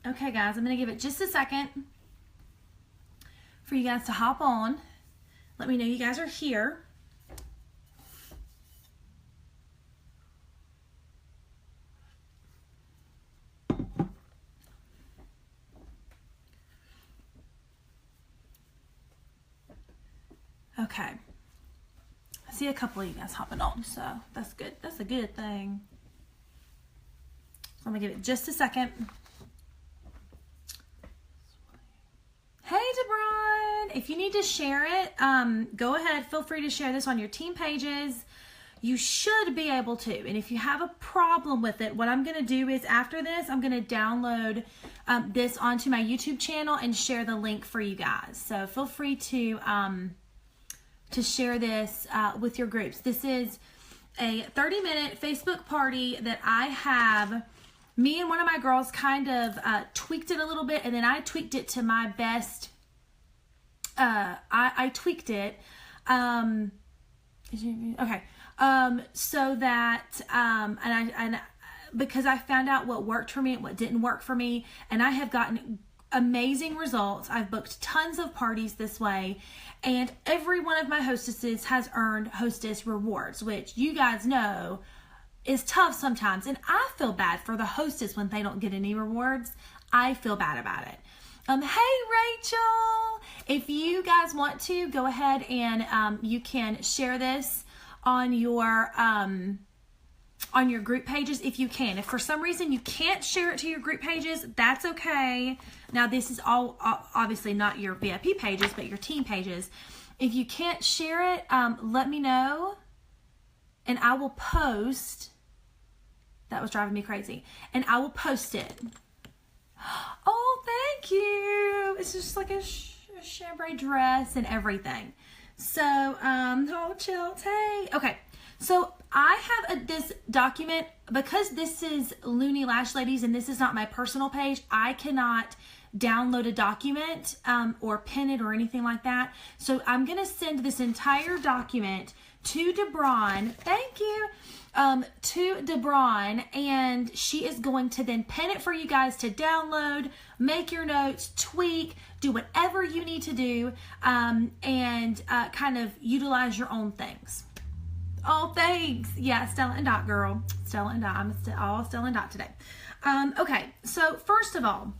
Okay, guys, I'm going to give it just a second for you guys to hop on. Let me know you guys are here. Okay. I see a couple of you guys hopping on, so that's good. That's a good thing. So I'm going to give it just a second. Hey, DeBron, if you need to share it, go ahead. Feel free to share this on your team pages. You should be able to. And if you have a problem with it, what I'm going to do is after this, I'm going to download this onto my YouTube channel and share the link for you guys. So feel free to share this with your groups. This is a 30-minute Facebook party that I have. Me and one of my girls kind of tweaked it a little bit, and then I tweaked it to my best. I tweaked it. Okay. So that, and because I found out what worked for me and what didn't work for me, and I have gotten amazing results. I've booked tons of parties this way, and every one of my hostesses has earned hostess rewards, which you guys know is tough sometimes, and I feel bad for the hostess when they don't get any rewards. I feel bad about it. Hey Rachel, if you guys want to, go ahead and you can share this on your group pages if you can. If for some reason you can't share it to your group pages, that's okay. Now this is all obviously not your VIP pages, but your team pages. If you can't share it, let me know, and I will post. That was driving me crazy. And I will post it. Oh, thank you. It's just like a chambray dress and everything. So, oh, Chills, hey. Okay, so I have this document, because this is Looney Lash Ladies and this is not my personal page, I cannot download a document or pin it or anything like that. So I'm going to send this entire document to DeBron. Thank you. To DeBron, and she is going to then pin it for you guys to download, make your notes, tweak, do whatever you need to do, and kind of utilize your own things. Oh, thanks. Yeah, Stella and Dot, girl. Stella and Dot. I'm all Stella and Dot today. Okay, so first of all,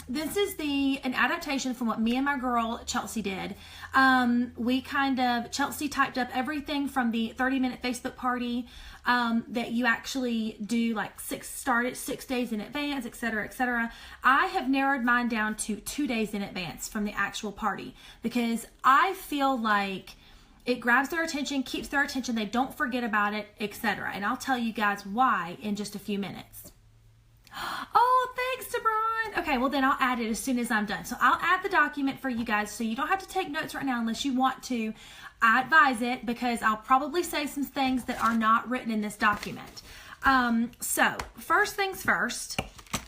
this is an adaptation from what me and my girl Chelsea did. Chelsea typed up everything from the 30-minute Facebook party that you actually do, like start it 6 days in advance, etc., etc. I have narrowed mine down to 2 days in advance from the actual party, because I feel like it grabs their attention, keeps their attention, they don't forget about it, etc. And I'll tell you guys why in just a few minutes. Oh, thanks, DeBron. Okay, well then I'll add it as soon as I'm done. So I'll add the document for you guys, so you don't have to take notes right now unless you want to. I advise it, because I'll probably say some things that are not written in this document. So first things first,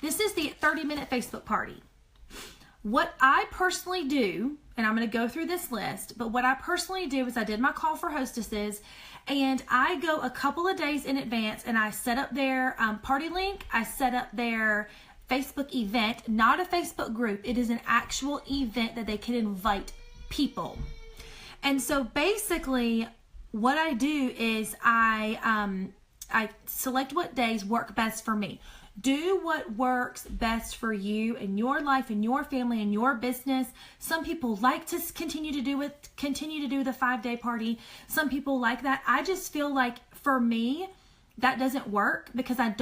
this is the 30-minute Facebook party. What I personally do, and I'm going to go through this list, but what I personally do is I did my call for hostesses, and I go a couple of days in advance and I set up their party link. I set up their Facebook event, not a Facebook group. It is an actual event that they can invite people. And so basically what I do is I select what days work best for me. Do what works best for you and your life and your family and your business. Some people like to continue to do the 5-day party. Some people like that. I just feel like for me, that doesn't work, because I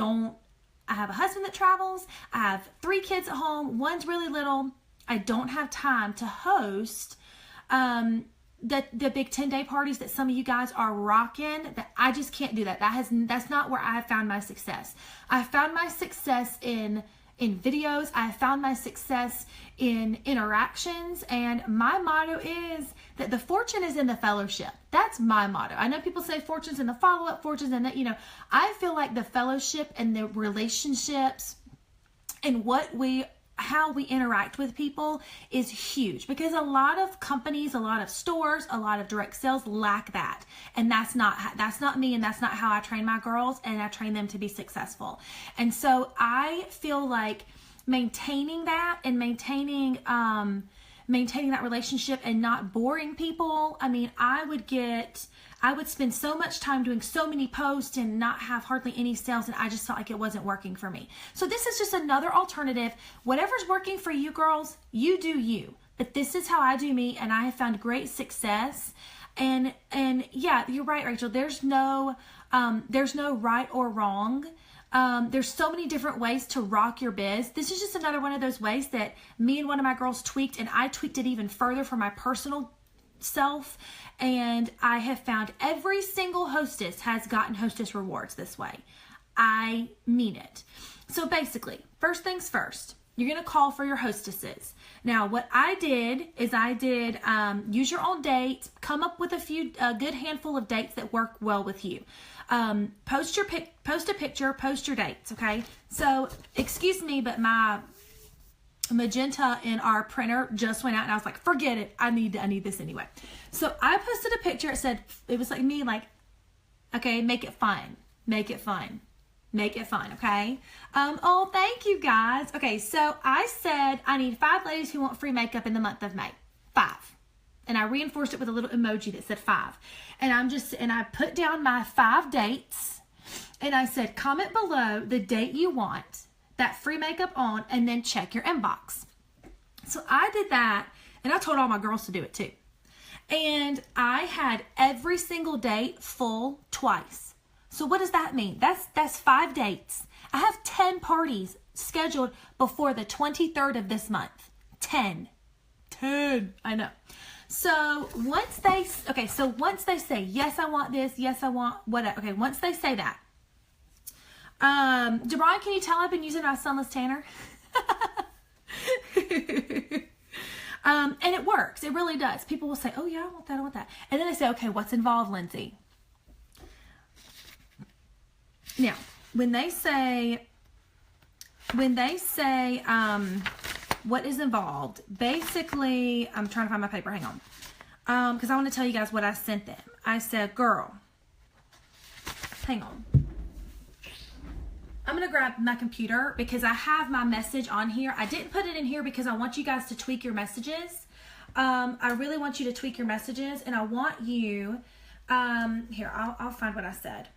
have a husband that travels. I have 3 kids at home. One's really little. I don't have time to host the big 10-day parties that some of you guys are rocking. That I just can't do that. That's not where I have found my success. I found my success in videos. I have found my success in interactions, and my motto is that the fortune is in the fellowship. That's my motto. I know people say fortune's in the follow-up, fortune's in that, I feel like the fellowship and the relationships and how we interact with people is huge, because a lot of companies, a lot of stores, a lot of direct sales lack that. And that's not me, and that's not how I train my girls, and I train them to be successful. And so I feel like maintaining that and maintaining that relationship and not boring people. I mean, I would spend so much time doing so many posts and not have hardly any sales, and I just felt like it wasn't working for me. So this is just another alternative. Whatever's working for you girls, you do you. But this is how I do me, and I have found great success. And yeah, you're right, Rachel. There's no right or wrong. There's so many different ways to rock your biz. This is just another one of those ways that me and one of my girls tweaked, and I tweaked it even further for my personal self. And I have found every single hostess has gotten hostess rewards this way. I mean it. So basically, first things first, you're going to call for your hostesses. Now, what I did is use your own dates, come up with a good handful of dates that work well with you. Post a picture, post your dates. Okay. So excuse me, but my magenta in our printer just went out, and I was like, forget it. I need this anyway. So I posted a picture. It was like me, like, okay, make it fun. Make it fun. Make it fun, okay? Oh, thank you guys. Okay, so I said I need 5 ladies who want free makeup in the month of May. 5. And I reinforced it with a little emoji that said 5. And I put down my 5 dates, and I said, comment below the date you want that free makeup on, and then check your inbox. So I did that, and I told all my girls to do it too. And I had every single date full twice. So what does that mean? That's 5 dates. I have 10 parties scheduled before the 23rd of this month. 10. I know. So once they say, yes, I want this, yes, I want whatever. Okay, once they say that. DeBron, can you tell I've been using my Sunless Tanner? And it works. It really does. People will say, oh yeah, I want that. And then they say, okay, what's involved, Lindsay? Now, when they say, what is involved, basically, I'm trying to find my paper, hang on. Because I want to tell you guys what I sent them. I said, girl, hang on. I'm going to grab my computer because I have my message on here. I didn't put it in here because I want you guys to tweak your messages. I really want you to tweak your messages, and I want you, here, I'll find what I said.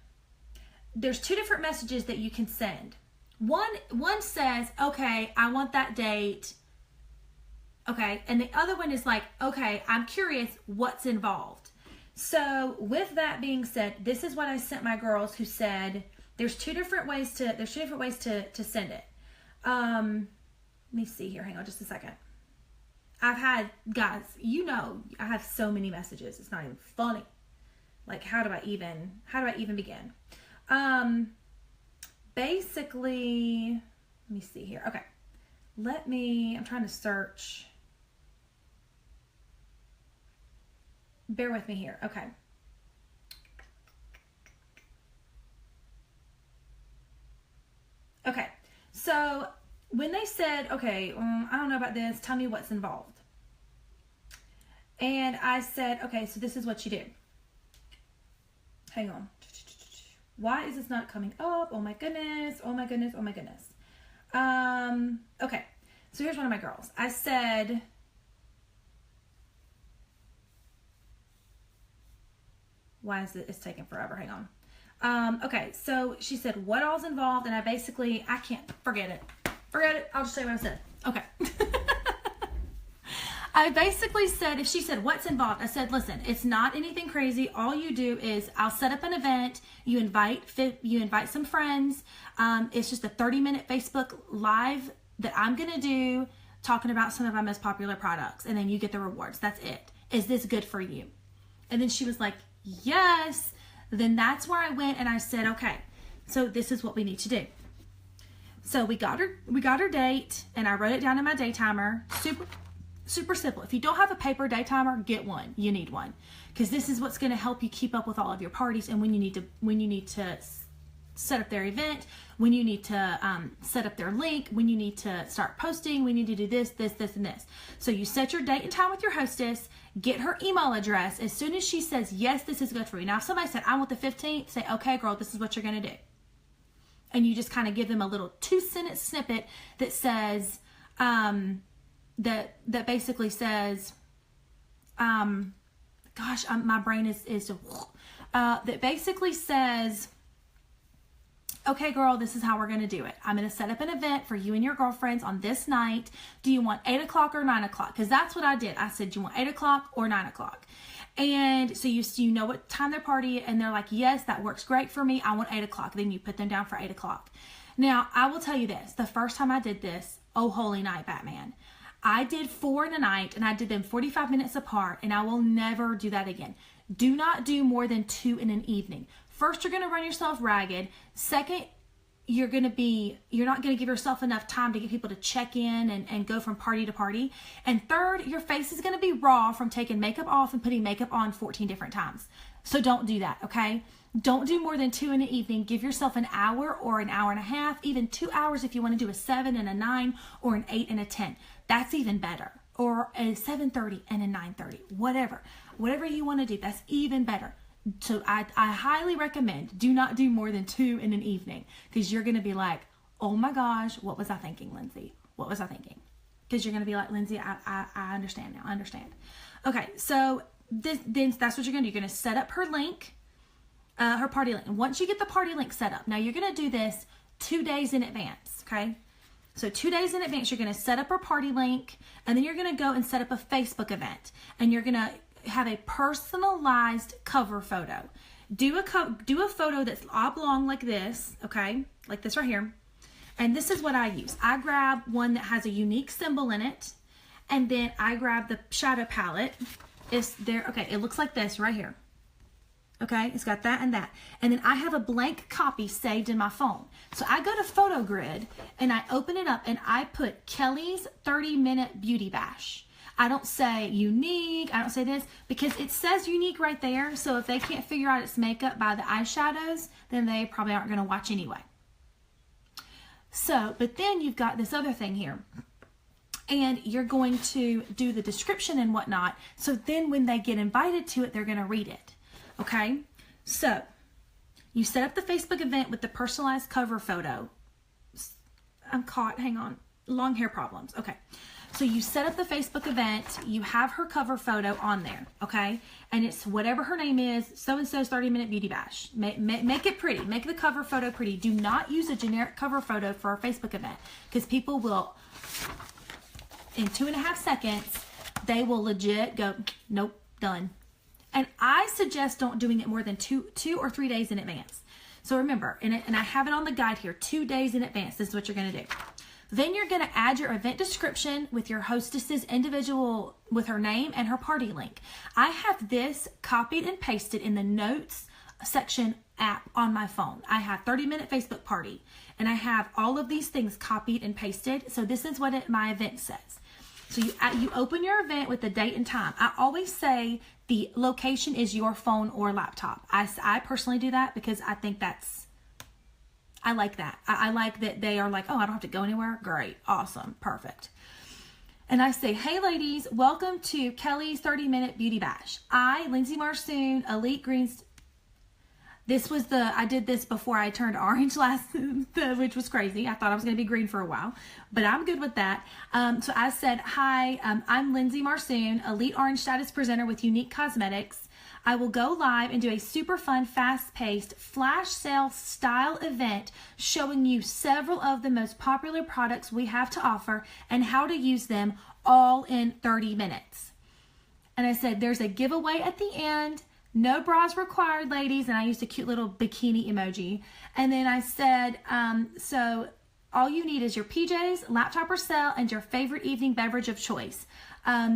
There's 2 different messages that you can send. One says, okay, I want that date. Okay. And the other one is like, okay, I'm curious what's involved. So with that being said, this is what I sent my girls who said, there's 2 different ways to send it. Let me see here. Hang on just a second. I've had, guys, I have so many messages. It's not even funny. Like, how do I even begin? Basically, let me see here. Okay. I'm trying to search. Bear with me here. Okay. Okay. So when they said, okay, I don't know about this, tell me what's involved. And I said, okay, so this is what you do. Hang on. Why is this not coming up? Oh my goodness. Okay. So here's one of my girls. I said, why is it? It's taking forever. Hang on. Okay. So she said, what all's involved? And I can't forget it. I'll just say what I said. Okay. I basically said, if she said, what's involved? I said, listen, it's not anything crazy. All you do is I'll set up an event. You invite some friends. It's just a 30-minute Facebook live that I'm going to do talking about some of my most popular products. And then you get the rewards. That's it. Is this good for you? And then she was like, yes. Then that's where I went and I said, okay, so this is what we need to do. So we got her date, and I wrote it down in my day timer. Super simple. If you don't have a paper day timer, get one. You need one, because this is what's going to help you keep up with all of your parties, and when you need to set up their event, when you need to set up their link, when you need to start posting, we need to do this, and this. So you set your date and time with your hostess, get her email address. As soon as she says, yes, this is good for you. Now, if somebody said, I want the 15th, say, okay, girl, this is what you're going to do. and you just kind of give them a little 2-sentence snippet that says, that basically says, my brain is that basically says, okay, girl, this is how we're going to do it. I'm going to set up an event for you and your girlfriends on this night. Do you want 8 o'clock or 9 o'clock? Because that's what I did. I said, do you want 8 o'clock or 9 o'clock? And so you know what time they're partying, and they're like, yes, that works great for me. I want 8 o'clock. Then you put them down for 8 o'clock. Now, I will tell you this. The first time I did this, oh, holy night, Batman. I did 4 in a night, and I did them 45 minutes apart, and I will never do that again. Do not do more than 2 in an evening. First, you're going to run yourself ragged. Second, you're not going to give yourself enough time to get people to check in and go from party to party. And third, your face is going to be raw from taking makeup off and putting makeup on 14 different times. So don't do that, okay? Don't do more than 2 in the evening. Give yourself an hour or an hour and a half, even 2 hours if you want to do a 7 and a 9 or an 8 and a 10. That's even better. Or a 7:30 and a 9:30, whatever you want to do, that's even better. So I highly recommend, do not do more than 2 in an evening, because you're going to be like, oh my gosh, what was I thinking, Lindsay? What was I thinking? Because you're going to be like, Lindsay, I understand now. I understand. Okay, so then that's what you're going to do. You're going to set up her link, her party link. And once you get the party link set up, now you're going to do this 2 days in advance, okay? So 2 days in advance, you're going to set up her party link, and then you're going to go and set up a Facebook event, and you're going to have a personalized cover photo. Do a photo that's oblong like this, okay? Like this right here. And this is what I use. I grab one that has a unique symbol in it, and then I grab the shadow palette. It's there, okay, it looks like this right here. Okay, it's got that and that. And then I have a blank copy saved in my phone. So I go to Photo Grid and I open it up and I put Kelly's 30-minute beauty bash. I don't say unique, I don't say this, because it says unique right there. So if they can't figure out it's makeup by the eyeshadows, then they probably aren't going to watch anyway. So, but then you've got this other thing here. And you're going to do the description and whatnot. So then when they get invited to it, they're going to read it. Okay? So, you set up the Facebook event with the personalized cover photo. I'm caught, hang on. Long hair problems. Okay. So you set up the Facebook event, you have her cover photo on there, okay? And it's whatever her name is, so-and-so's 30-minute beauty bash. Make it pretty. Make the cover photo pretty. Do not use a generic cover photo for a Facebook event, because people will, in 2.5 seconds, they will legit go, nope, done. And I suggest don't doing it more than two or 3 days in advance. So remember, and I have it on the guide here, 2 days in advance. This is what you're going to do. Then you're going to add your event description with your hostess's individual, with her name and her party link. I have this copied and pasted in the notes section app on my phone. I have 30-minute Facebook party, and I have all of these things copied and pasted. So this is what my event says. So you open your event with the date and time. I always say the location is your phone or laptop. I personally do that because I think I like that. I like that they are like, oh, I don't have to go anywhere. Great. Awesome. Perfect. And I say, hey, ladies, welcome to Kelly's 30-minute beauty bash. I, Lindsay Marsoon, Elite Greens. I did this before I turned orange which was crazy. I thought I was going to be green for a while, but I'm good with that. So I said, hi, I'm Lindsay Marsoon, Elite Orange Status Presenter with Unique Cosmetics. I will go live and do a super fun, fast-paced flash sale style event showing you several of the most popular products we have to offer and how to use them all in 30 minutes. And I said, there's a giveaway at the end. No bras required, ladies. And I used a cute little bikini emoji. And then I said, so all you need is your PJs, laptop or cell, and your favorite evening beverage of choice.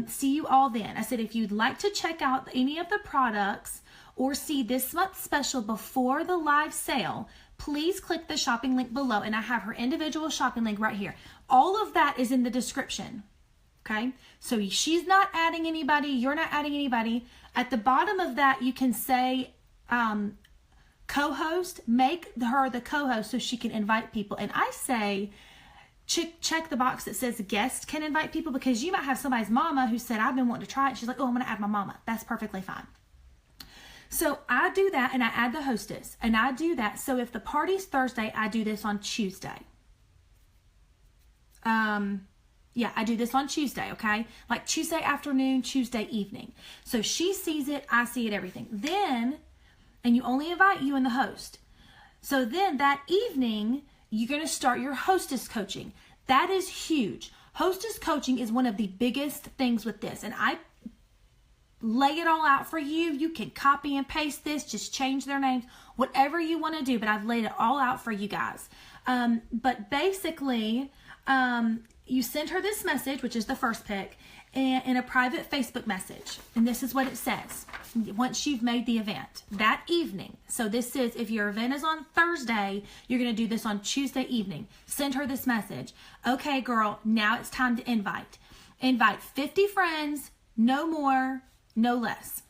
See you all then. I said, if you'd like to check out any of the products or see this month's special before the live sale, please click the shopping link below. And I have her individual shopping link right here. All of that is in the description. Okay, so she's not adding anybody, you're not adding anybody. At the bottom of that, you can say co-host, make her the co-host so she can invite people. And I say, check the box that says guest can invite people, because you might have somebody's mama who said, I've been wanting to try it. She's like, oh, I'm going to add my mama. That's perfectly fine. So I do that and I add the hostess and I do that. So if the party's Thursday, I do this on Tuesday. Yeah, I do this on Tuesday, okay? Like Tuesday afternoon, Tuesday evening. So she sees it, I see it, everything. Then, and you only invite you and the host. So then that evening, you're going to start your hostess coaching. That is huge. Hostess coaching is one of the biggest things with this. And I lay it all out for you. You can copy and paste this, just change their names, whatever you want to do. But I've laid it all out for you guys. But basically, you send her this message, which is the first pick, and in a private Facebook message. And this is what it says once you've made the event that evening. So this is, if your event is on Thursday, you're going to do this on Tuesday evening. Send her this message. Okay, girl, now it's time to invite. Invite 50 friends, no more, no less.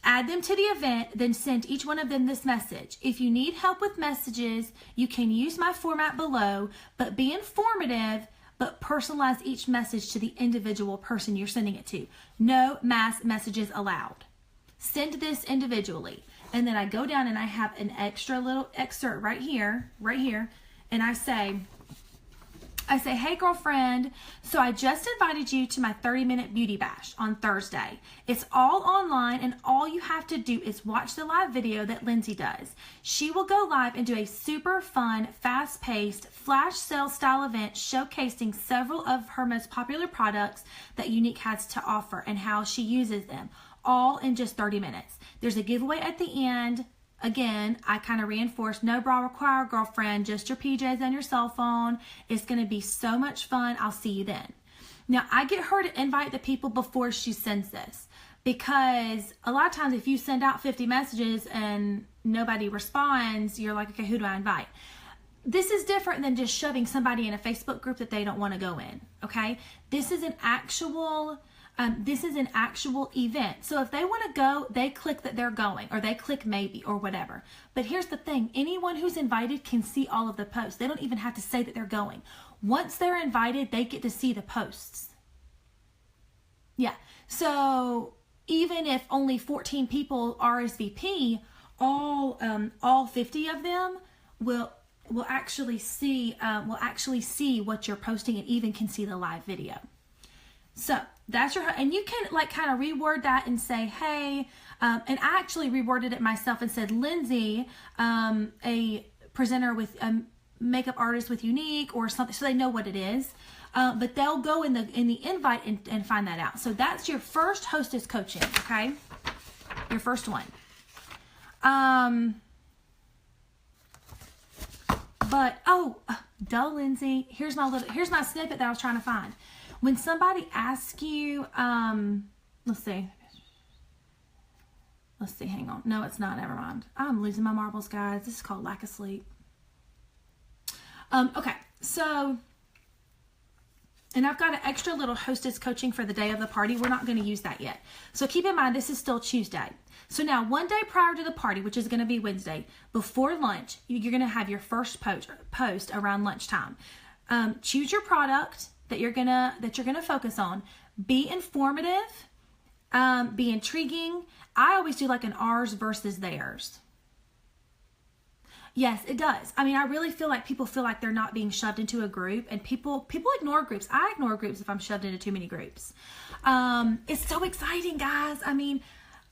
Add them to the event, then send each one of them this message. If you need help with messages, you can use my format below, but be informative, but personalize each message to the individual person you're sending it to. No mass messages allowed. Send this individually. And then I go down and I have an extra little excerpt right here, and I say, hey girlfriend, so I just invited you to my 30-minute beauty bash on Thursday. It's all online and all you have to do is watch the live video that Lindsay does. She will go live and do a super fun, fast-paced, flash sale style event showcasing several of her most popular products that Younique has to offer and how she uses them, all in just 30 minutes. There's a giveaway at the end. Again, I kind of reinforce, no bra required, girlfriend, just your PJs and your cell phone. It's going to be so much fun. I'll see you then. Now, I get her to invite the people before she sends this, because a lot of times if you send out 50 messages and nobody responds, you're like, okay, who do I invite? This is different than just shoving somebody in a Facebook group that they don't want to go in, okay? This is an actual event. So if they want to go, they click that they're going, or they click maybe, or whatever. But here's the thing. Anyone who's invited can see all of the posts. They don't even have to say that they're going. Once they're invited, they get to see the posts. Yeah. So even if only 14 people RSVP, all 50 of them will actually see what you're posting, and even can see the live video. So that's and you can like kind of reword that and say, hey, and I actually reworded it myself and said, Lindsay, a presenter with a makeup artist with Younique or something, so they know what it is. But they'll go in the invite and find that out. So that's your first hostess coaching, okay? Your first one. But duh, Lindsay. Here's my snippet that I was trying to find. When somebody asks you, let's see, hang on. No, it's not, never mind. I'm losing my marbles, guys. This is called lack of sleep. Okay, so, and I've got an extra little hostess coaching for the day of the party. We're not going to use that yet. So keep in mind, this is still Tuesday. So now, one day prior to the party, which is going to be Wednesday, before lunch, you're going to have your first post around lunchtime. Choose your product that you're gonna focus on. Be informative, be intriguing. I always do like an ours versus theirs. Yes, it does. I mean, I really feel like people feel like they're not being shoved into a group, and people ignore groups. I ignore groups if I'm shoved into too many groups. It's so exciting, guys. I mean,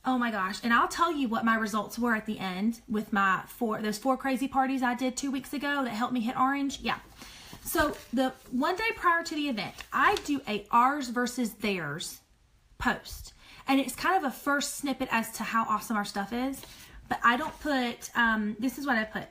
oh my gosh. And I'll tell you what my results were at the end with those 4 crazy parties I did 2 weeks ago that helped me hit orange. Yeah. So the one day prior to the event, I do a ours versus theirs post. And it's kind of a first snippet as to how awesome our stuff is. But I don't put, this is what I put.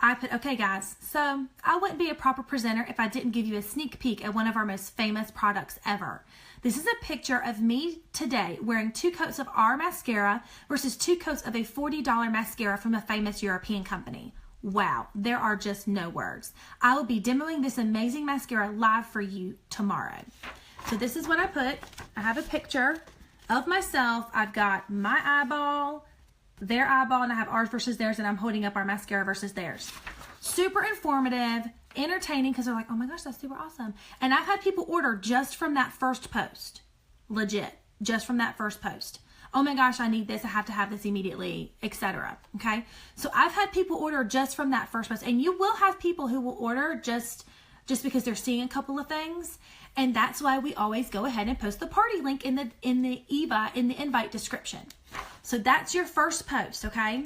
I put, okay guys, so I wouldn't be a proper presenter if I didn't give you a sneak peek at one of our most famous products ever. This is a picture of me today wearing 2 coats of our mascara versus 2 coats of a $40 mascara from a famous European company. Wow, there are just no words. I will be demoing this amazing mascara live for you tomorrow. So this is what I put. I have a picture of myself. I've got my eyeball, their eyeball, and I have ours versus theirs, and I'm holding up our mascara versus theirs. Super informative, entertaining, because they're like, oh my gosh, that's super awesome. And I've had people order just from that first post. Legit, just from that first post. oh my gosh, I need this, I have to have this immediately, etc. Okay, so I've had people order just from that first post, and you will have people who will order just because they're seeing a couple of things, and that's why we always go ahead and post the party link in the invite description. So that's your first post, okay?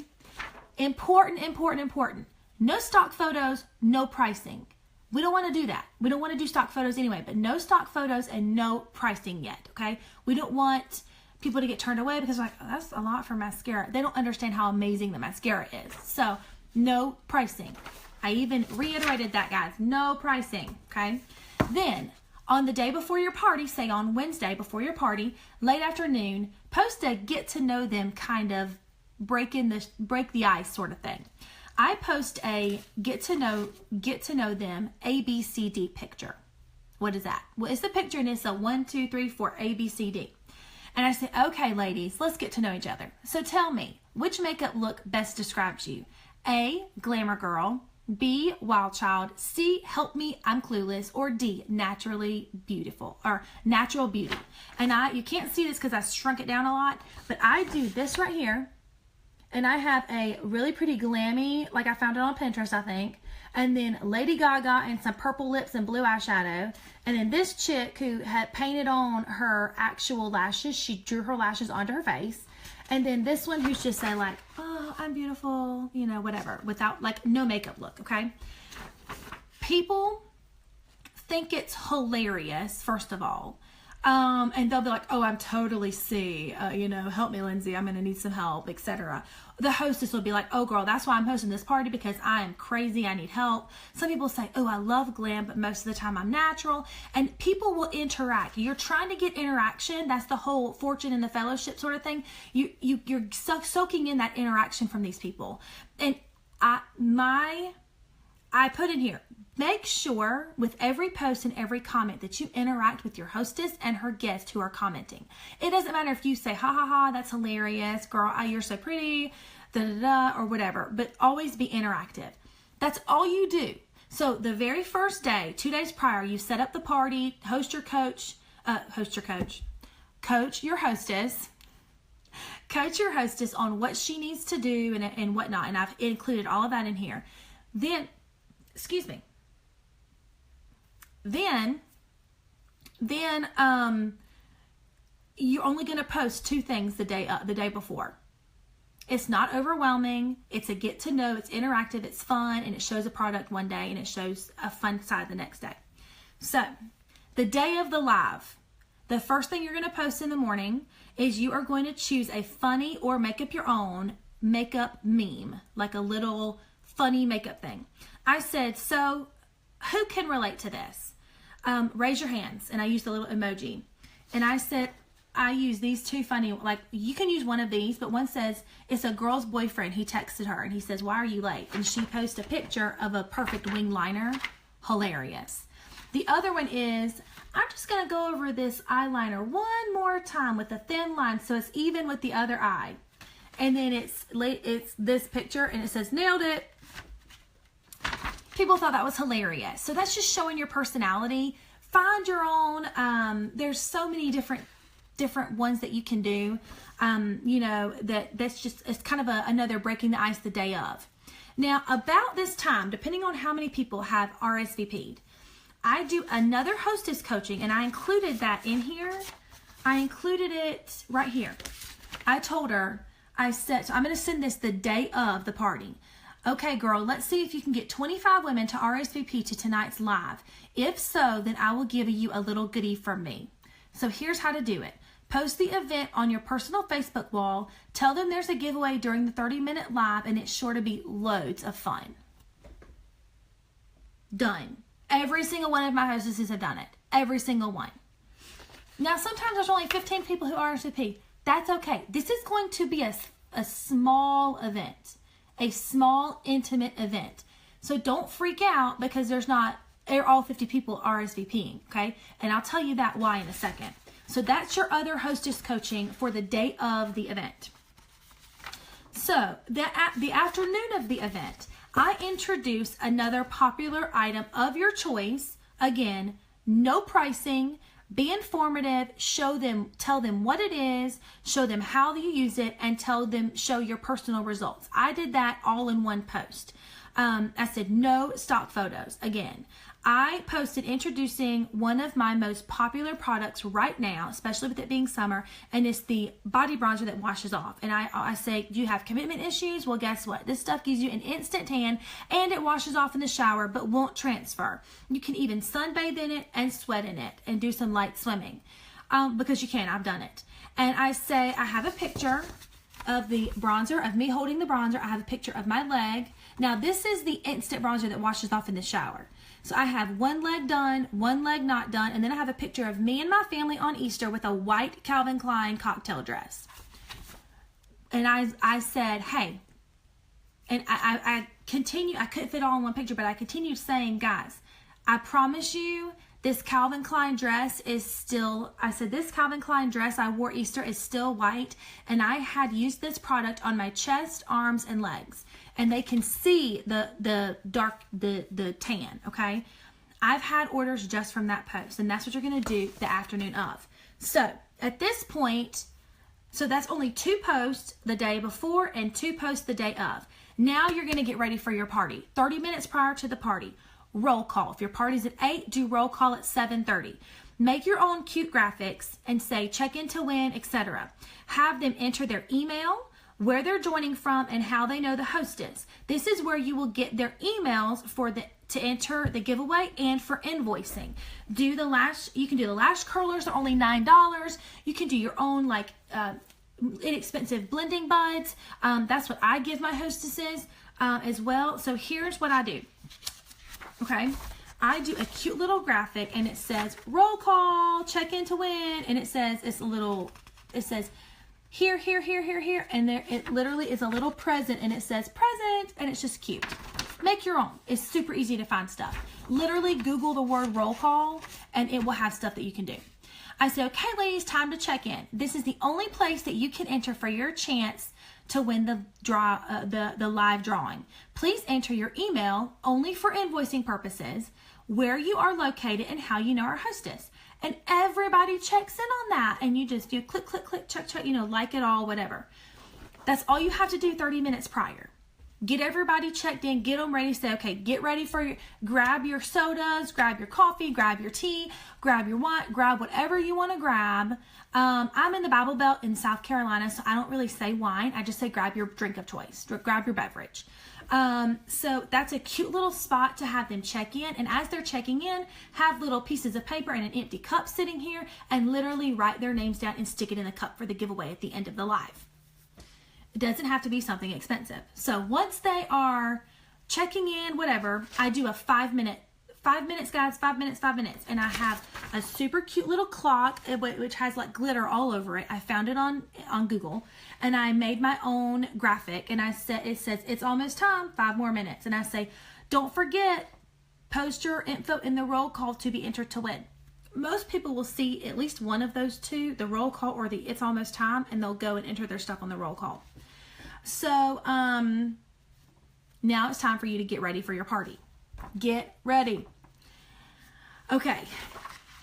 Important. No stock photos, no pricing. We don't want to do that. We don't want to do stock photos anyway, but no stock photos and no pricing yet, okay? We don't want people to get turned away because like, oh, that's a lot for mascara. They don't understand how amazing the mascara is. So no pricing. I even reiterated that, guys. No pricing, okay? Then on the day before your party, say on Wednesday before your party, late afternoon, post a get to know them kind of break the ice sort of thing. I post a get to know them ABCD picture. What is that? Well, it's the picture and it's a 1, 2, 3, 4 ABCD. And I say, okay, ladies, let's get to know each other. So tell me, which makeup look best describes you? A, glamour girl. B, wild child. C, help me, I'm clueless. Or D, naturally beautiful or natural beauty. And you can't see this because I shrunk it down a lot, but I do this right here. And I have a really pretty glammy, like I found it on Pinterest, I think. And then Lady Gaga and some purple lips and blue eyeshadow. And then this chick who had painted on her actual lashes, she drew her lashes onto her face. And then this one who's just saying like, oh, I'm beautiful, you know, whatever, without like no makeup look, okay? People think it's hilarious, first of all. And they'll be like, oh, I'm totally C, you know, help me, Lindsay, I'm going to need some help, etc. The hostess will be like, oh girl, that's why I'm hosting this party because I am crazy, I need help. Some people say, oh, I love glam, but most of the time I'm natural. And people will interact. You're trying to get interaction. That's the whole fortune in the fellowship sort of thing. You're soaking in that interaction from these people. And I put in here, make sure with every post and every comment that you interact with your hostess and her guests who are commenting. It doesn't matter if you say, ha ha ha, that's hilarious, girl, you're so pretty, da da da, or whatever, but always be interactive. That's all you do. So the very first day, 2 days prior, you set up the party, coach your hostess, coach your hostess on what she needs to do and whatnot. And I've included all of that in here. Then you're only going to post 2 things the day before. It's not overwhelming. It's a get to know. It's interactive. It's fun, and it shows a product one day, and it shows a fun side the next day. So, the day of the live, the first thing you're going to post in the morning is you are going to choose a funny or make up your own makeup meme, like a little funny makeup thing. I said, so who can relate to this? Raise your hands. And I used a little emoji. And I said, I use these 2 funny, like you can use one of these, but one says it's a girl's boyfriend. He texted her and he says, why are you late? And she posts a picture of a perfect wing liner. Hilarious. The other one is, I'm just going to go over this eyeliner one more time with a thin line so it's even with the other eye. And then it's this picture and it says, nailed it. People thought that was hilarious. So that's just showing your personality. Find your own. There's so many different ones that you can do. You know, that's just, it's kind of another breaking the ice the day of. Now, about this time, depending on how many people have RSVP'd, I do another hostess coaching, and I included that in here. I included it right here. I told her, I said, so I'm going to send this the day of the party. Okay, girl, let's see if you can get 25 women to RSVP to tonight's live. If so, then I will give you a little goodie from me. So here's how to do it. Post the event on your personal Facebook wall. Tell them there's a giveaway during the 30-minute live, and it's sure to be loads of fun. Done. Every single one of my hostesses have done it. Every single one. Now, sometimes there's only 15 people who RSVP. That's okay. This is going to be a small event. A small, intimate event. So don't freak out because there's not all 50 people RSVPing, okay? And I'll tell you that why in a second. So that's your other hostess coaching for the day of the event. So the afternoon of the event, I introduce another popular item of your choice. Again, no pricing, Be informative, tell them what it is, show them how you use it, and show your personal results. I did that all in one post. I said no stock photos. Again, I posted introducing one of my most popular products right now, especially with it being summer, and it's the body bronzer that washes off. And I say, do you have commitment issues? Well, guess what? This stuff gives you an instant tan, and it washes off in the shower, but won't transfer. You can even sunbathe in it and sweat in it and do some light swimming, because you can. I've done it. And I say, I have a picture of the bronzer, of me holding the bronzer. I have a picture of my leg. Now, this is the instant bronzer that washes off in the shower. So I have one leg done, one leg not done, and then I have a picture of me and my family on Easter with a white Calvin Klein cocktail dress. And I said, hey, and I continue, I couldn't fit it all in one picture, but I continued saying, guys, I promise you, this Calvin Klein dress is still, I said, this Calvin Klein dress I wore Easter is still white, and I had used this product on my chest, arms, and legs. And they can see the tan, okay? I've had orders just from that post, and that's what you're going to do the afternoon of. So at this point, so that's only 2 posts the day before and 2 posts the day of. Now you're going to get ready for your party. 30 minutes prior to the party, roll call. If your party's at 8, do roll call at 7:30. Make your own cute graphics and say check in to win, etc. Have them enter their email, where they're joining from, and how they know the hostess. This is where you will get their emails to enter the giveaway and for invoicing. You can do the lash curlers, they're only $9. You can do your own inexpensive blending buds. That's what I give my hostesses as well. So here's what I do. Okay, I do a cute little graphic, and it says roll call, check in to win, and it says here, and there it literally is a little present, and it says present, and it's just cute. Make your own. It's super easy to find stuff. Literally Google the word roll call, and it will have stuff that you can do. I say, okay, ladies, time to check in. This is the only place that you can enter for your chance to win the live drawing. Please enter your email only for invoicing purposes, where you are located, and how you know our hostess. And everybody checks in on that, and you just do click, click, click, check, check, like it all, whatever. That's all you have to do 30 minutes prior. Get everybody checked in, get them ready, say, okay, get ready grab your sodas, grab your coffee, grab your tea, grab your wine, grab whatever you want to grab. I'm in the Bible Belt in South Carolina, so I don't really say wine. I just say grab your drink of choice, grab your beverage. So that's a cute little spot to have them check in. And as they're checking in, have little pieces of paper and an empty cup sitting here, and literally write their names down and stick it in the cup for the giveaway at the end of the live. It doesn't have to be something expensive. So once they are checking in, whatever, I do a 5 minutes, guys, 5 minutes. And I have a super cute little clock, which has like glitter all over it. I found it on Google, and I made my own graphic, and it says, it's almost time, 5 more minutes. And I say, don't forget, post your info in the roll call to be entered to win. Most people will see at least one of those two, the roll call or the it's almost time, and they'll go and enter their stuff on the roll call. So now it's time for you to get ready for your party. Get ready. Okay,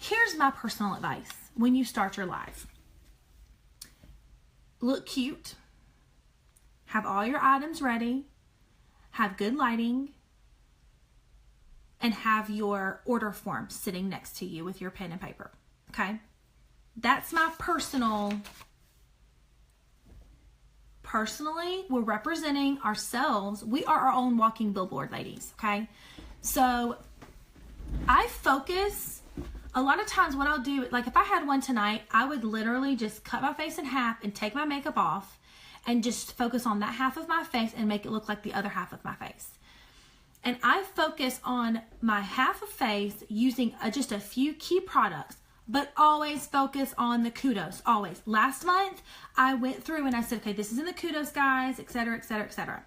here's my personal advice when you start your live. Look cute. Have all your items ready. Have good lighting. And have your order form sitting next to you with your pen and paper. Okay? That's my Personally, we're representing ourselves. We are our own walking billboard, ladies. Okay? So I focus, a lot of times what I'll do, like if I had one tonight, I would literally just cut my face in half and take my makeup off and just focus on that half of my face and make it look like the other half of my face. And I focus on my half of face using just a few key products, but always focus on the kudos, always. Last month, I went through and I said, okay, this is in the kudos, guys, etc., etc., etc.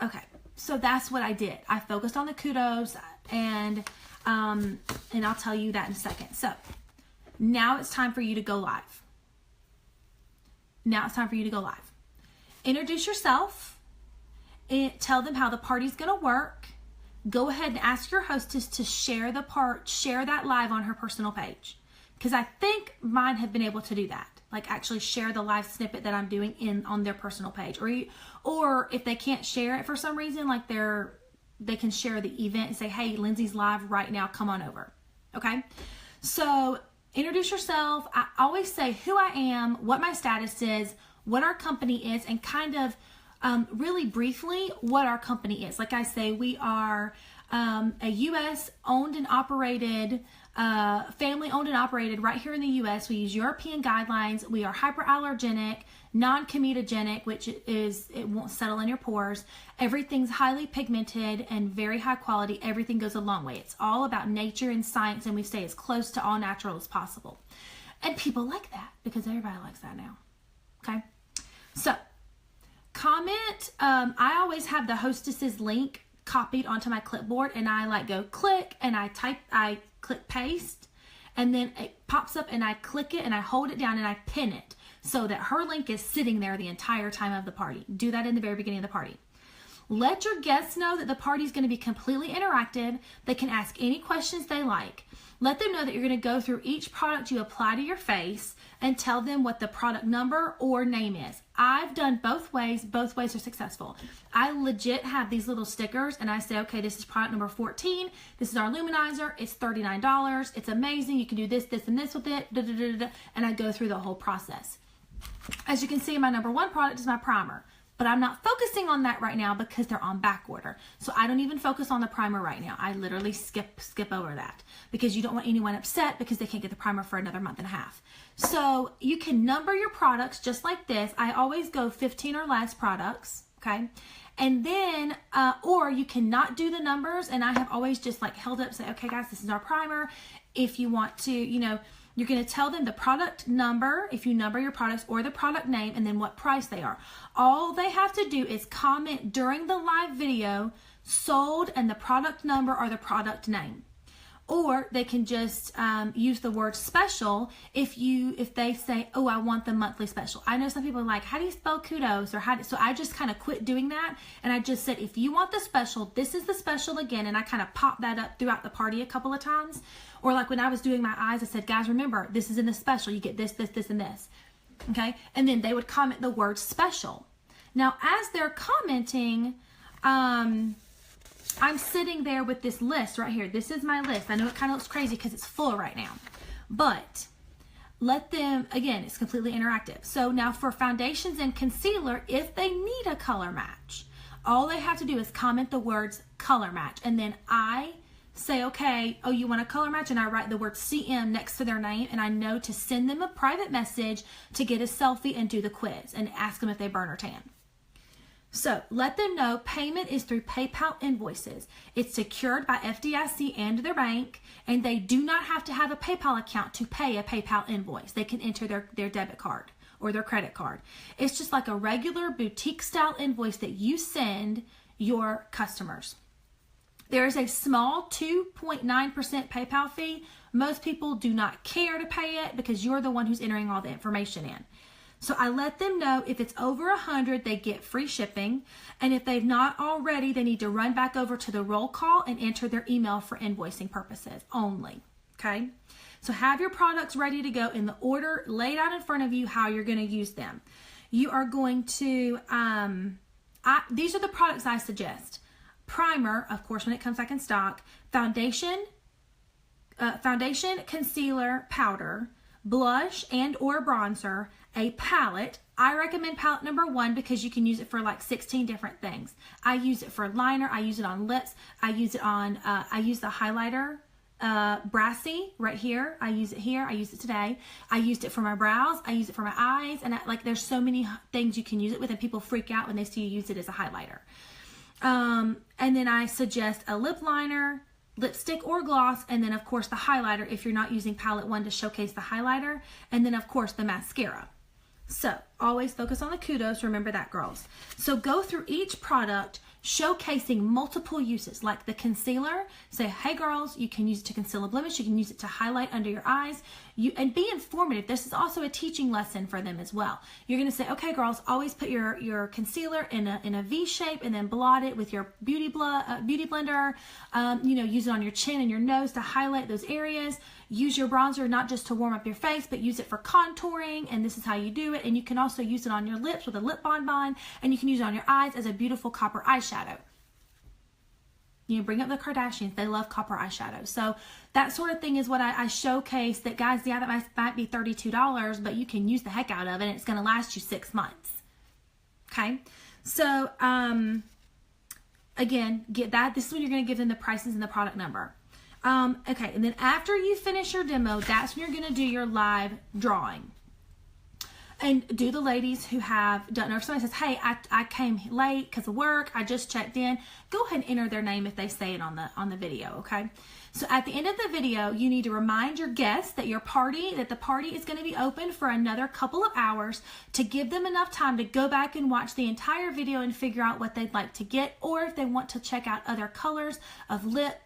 Okay, so that's what I did. I focused on the kudos, and I'll tell you that in a second. So now it's time for you to go live. Introduce yourself. Tell them how the party's going to work. go ahead and ask your hostess to share that live on her personal page. Because I think mine have been able to do that. Like actually share the live snippet that I'm doing on their personal page. Or if they can't share it for some reason, like they can share the event and say, hey, Lindsay's live right now, come on over. Okay? So introduce yourself. I always say who I am, what my status is, what our company is, and kind of really briefly what our company is. Like I say, we are a U.S. owned and operated, family owned and operated right here in the U.S. We use European guidelines. We are hyperallergenic, non-comedogenic, which is it won't settle in your pores. Everything's highly pigmented and very high quality. Everything goes a long way. It's all about nature and science, and we stay as close to all natural as possible. And people like that because everybody likes that now. Okay? So, comment. I always have the hostess's link copied onto my clipboard, and I go click and I click paste, and then it pops up and I click it and I hold it down and I pin it so that her link is sitting there the entire time of the party. Do that in the very beginning of the party. Let your guests know that the party is going to be completely interactive. They can ask any questions they like. Let them know that you're going to go through each product you apply to your face and tell them what the product number or name is. I've done both ways. Both ways are successful. I legit have these little stickers and I say, okay, this is product number 14. This is our luminizer. It's $39. It's amazing. You can do this, this, and this with it. Da, da, da, da, and I go through the whole process. As you can see, my number one product is my primer. But I'm not focusing on that right now because they're on back order. So I don't even focus on the primer right now. I literally skip over that because you don't want anyone upset because they can't get the primer for another month and a half. So you can number your products just like this. I always go 15 or less products, okay? And then, or you cannot do the numbers, and I have always just held up and say, okay guys, this is our primer. If you want to, you're going to tell them the product number, if you number your products, or the product name, and then what price they are. All they have to do is comment during the live video, sold, and the product number or the product name. Or they can just use the word special if they say, oh, I want the monthly special. I know some people are like, how do you spell kudos? So I just kind of quit doing that. And I just said, if you want the special, this is the special again. And I kind of popped that up throughout the party a couple of times. Or like when I was doing my eyes, I said, guys, remember, this is in the special. You get this, this, this, and this. Okay? And then they would comment the word special. Now, as they're commenting, I'm sitting there with this list right here. This is my list. I know it kind of looks crazy because it's full right now. But let them, again, it's completely interactive. So now for foundations and concealer, if they need a color match, all they have to do is comment the words color match. And then I say, okay, oh, you want a color match? And I write the word CM next to their name. And I know to send them a private message to get a selfie and do the quiz and ask them if they burn or tan. So let them know payment is through PayPal invoices. It's secured by FDIC and their bank, and they do not have to have a PayPal account to pay a PayPal invoice. They can enter their debit card or their credit card. It's just like a regular boutique style invoice that you send your customers. There is a small 2.9% PayPal fee. Most people do not care to pay it because you're the one who's entering all the information in. So I let them know if it's over 100, they get free shipping. And if they've not already, they need to run back over to the roll call and enter their email for invoicing purposes only. Okay? So have your products ready to go in the order laid out in front of you how you're going to use them. You are going to, these are the products I suggest. Primer, of course, when it comes back in stock. Foundation, concealer, powder, blush and or bronzer, a palette. I recommend palette number 1 because you can use it for like 16 different things. I use it for liner. I use it on lips. I use it on, I use the highlighter, Brassy right here. I use it here. I use it today. I used it for my brows. I use it for my eyes. And there's so many things you can use it with, and people freak out when they see you use it as a highlighter. And then I suggest a lip liner, lipstick or gloss, and then of course the highlighter if you're not using palette 1 to showcase the highlighter, and then of course the mascara. So always focus on the kudos, remember that, girls. So go through each product, showcasing multiple uses, like the concealer. Say, hey girls, you can use it to conceal a blemish, you can use it to highlight under your eyes, and be informative. This is also a teaching lesson for them as well. You're going to say, okay girls, always put your concealer in a V shape and then blot it with your beauty blender. Use it on your chin and your nose to highlight those areas. Use your bronzer not just to warm up your face, but use it for contouring, and this is how you do it. And you can also use it on your lips with a lip bonbon, and you can use it on your eyes as a beautiful copper eyeshadow. Bring up the Kardashians. They love copper eyeshadow. So that sort of thing is what I showcase, that guys, yeah, that might be $32, but you can use the heck out of it, and it's going to last you 6 months. Okay. So, again, get that. This is when you're going to give them the prices and the product number. Okay, and then after you finish your demo, that's when you're going to do your live drawing. And do the ladies who have done, or if somebody says, hey, I came late because of work, I just checked in, go ahead and enter their name if they say it on the video, okay? So at the end of the video, you need to remind your guests that the party is going to be open for another couple of hours, to give them enough time to go back and watch the entire video and figure out what they'd like to get, or if they want to check out other colors of lip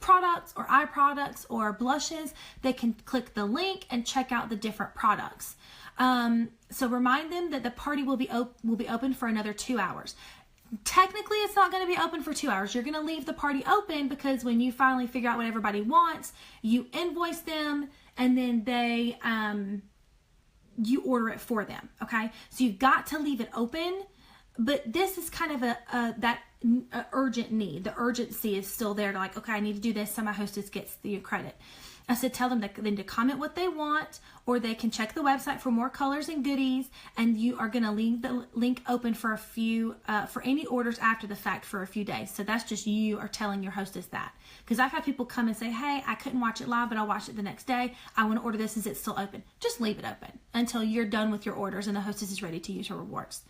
products or eye products or blushes, they can click the link and check out the different products. So remind them that the party will be open for another 2 hours. Technically, it's not going to be open for 2 hours. You're going to leave the party open because when you finally figure out what everybody wants, you invoice them, and then you order it for them. Okay, so you've got to leave it open. But this is kind of that urgent need. The urgency is still there to, like, okay, I need to do this so my hostess gets the credit. I said, tell them then to comment what they want, or they can check the website for more colors and goodies, and you are going to leave the link open for for any orders after the fact for a few days. So that's just you are telling your hostess that. Because I've had people come and say, hey, I couldn't watch it live, but I'll watch it the next day. I want to order this. Is it still open? Just leave it open until you're done with your orders and the hostess is ready to use her rewards.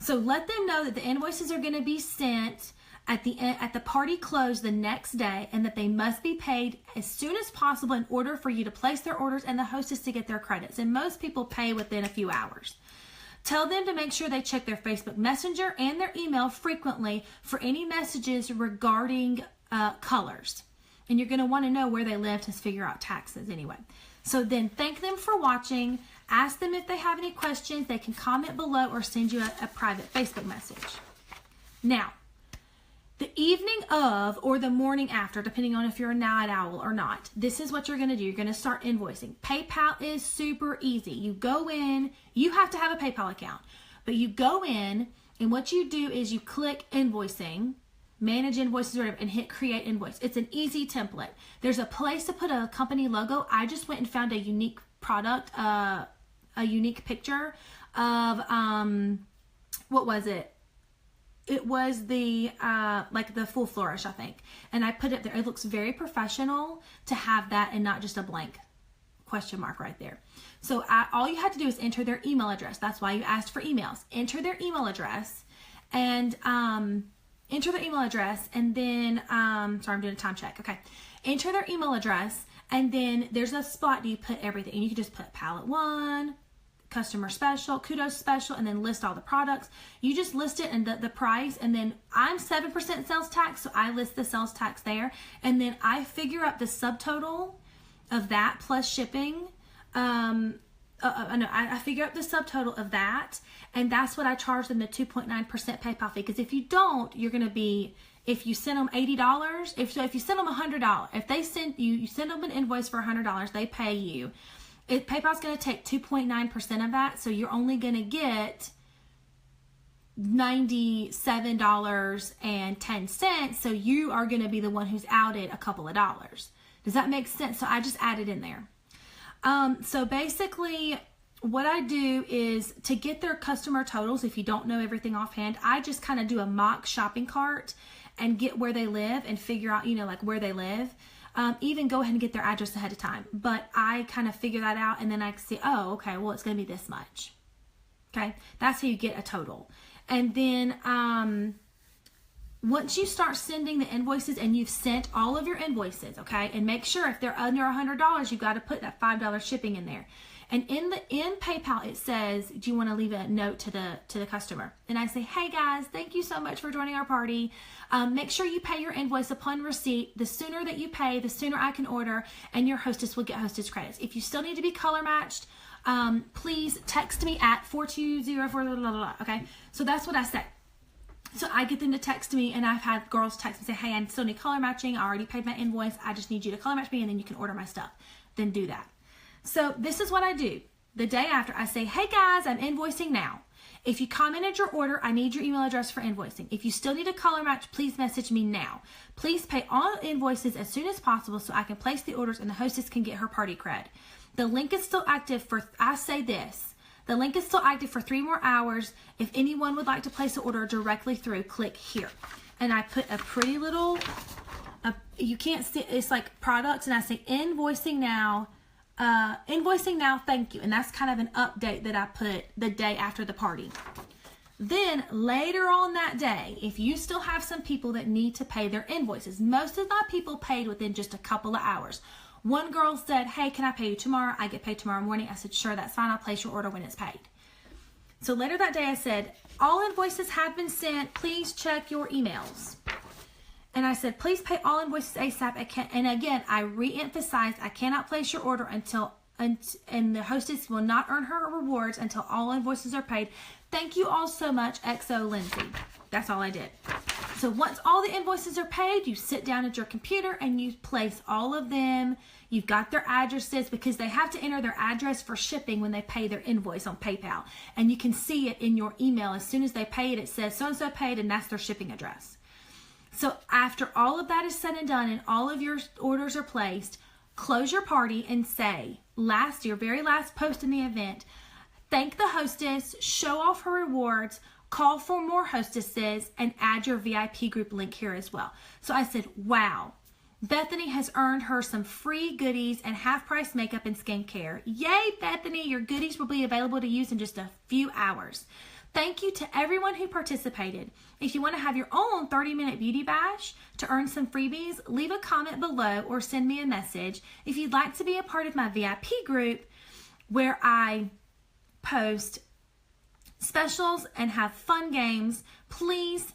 So let them know that the invoices are going to be sent at the party close the next day, and that they must be paid as soon as possible in order for you to place their orders and the hostess to get their credits. And most people pay within a few hours. Tell them to make sure they check their Facebook Messenger and their email frequently for any messages regarding colors. And you're going to want to know where they live to figure out taxes anyway. So then thank them for watching. Ask them if they have any questions. They can comment below or send you a private Facebook message. Now, the evening of or the morning after, depending on if you're a night owl or not, this is what you're going to do. You're going to start invoicing. PayPal is super easy. You go in, you have to have a PayPal account, but you go in, and what you do is you click invoicing, manage invoices, or whatever, and hit create invoice. It's an easy template. There's a place to put a company logo. I just went and found a unique product, a unique picture of, what was it? It was the like the full flourish, I think, and I put it there. It looks very professional to have that and not just a blank question mark right there. So all you have to do is enter their email address. That's why you asked for emails. Enter their email address, and then sorry, I'm doing a time check. Okay, enter their email address, and then there's a spot you put everything, and you can just put palette 1, customer special, kudos special, and then list all the products. You just list it and the price, and then I'm 7% sales tax, so I list the sales tax there, and then I figure up the subtotal of that plus shipping. I figure out the subtotal of that, and that's what I charge them, the 2.9% PayPal fee. Because if you don't, you're going to be, if you send them $80, if you send them $100, if they send you send them an invoice for $100, they pay you. PayPal's going to take 2.9% of that, so you're only going to get $97.10. So you are going to be the one who's outed a couple of dollars. Does that make sense? So I just added in there. So basically what I do is to get their customer totals. If you don't know everything offhand, I just kind of do a mock shopping cart and get where they live and figure out, like where they live. Even go ahead and get their address ahead of time. But I kind of figure that out, and then I see, oh, okay, well, it's going to be this much. Okay, that's how you get a total. And then once you start sending the invoices and you've sent all of your invoices, okay, and make sure if they're under $100, you've got to put that $5 shipping in there. And in PayPal, it says, do you want to leave a note to the customer? And I say, hey guys, thank you so much for joining our party. Make sure you pay your invoice upon receipt. The sooner that you pay, the sooner I can order, and your hostess will get hostess credits. If you still need to be color matched, please text me at 4204, okay? So that's what I say. So I get them to text me, and I've had girls text me and say, hey, I still need color matching. I already paid my invoice. I just need you to color match me, and then you can order my stuff. Then do that. So this is what I do. The day after, I say, hey guys, I'm invoicing now. If you commented your order, I need your email address for invoicing. If you still need a color match, please message me now. Please pay all invoices as soon as possible so I can place the orders and the hostess can get her party cred. The link is still active for, I say this, the link is still active for 3 more hours. If anyone would like to place an order directly through, click here. And I put a pretty little, you can't see, it's like products, and I say invoicing now, thank you. And that's kind of an update that I put the day after the party. Then later on that day, if you still have some people that need to pay their invoices, most of my people paid within just a couple of hours. One girl said, hey, can I pay you tomorrow? I get paid tomorrow morning. I said, sure, that's fine. I'll place your order when it's paid. So later that day I said, all invoices have been sent. Please check your emails. And I said, please pay all invoices ASAP. And again, I re-emphasized, I cannot place your order until, and the hostess will not earn her rewards until all invoices are paid. Thank you all so much, XO Lindsay. That's all I did. So once all the invoices are paid, you sit down at your computer and you place all of them. You've got their addresses because they have to enter their address for shipping when they pay their invoice on PayPal. And you can see it in your email. As soon as they pay it, it says so-and-so paid, and that's their shipping address. So after all of that is said and done and all of your orders are placed, close your party and say, your very last post in the event, thank the hostess, show off her rewards, call for more hostesses, and add your VIP group link here as well. So I said, wow, Bethany has earned her some free goodies and half-price makeup and skincare. Yay, Bethany, your goodies will be available to use in just a few hours. Thank you to everyone who participated. If you want to have your own 30-minute beauty bash to earn some freebies, leave a comment below or send me a message. If you'd like to be a part of my VIP group where I post specials and have fun games, please,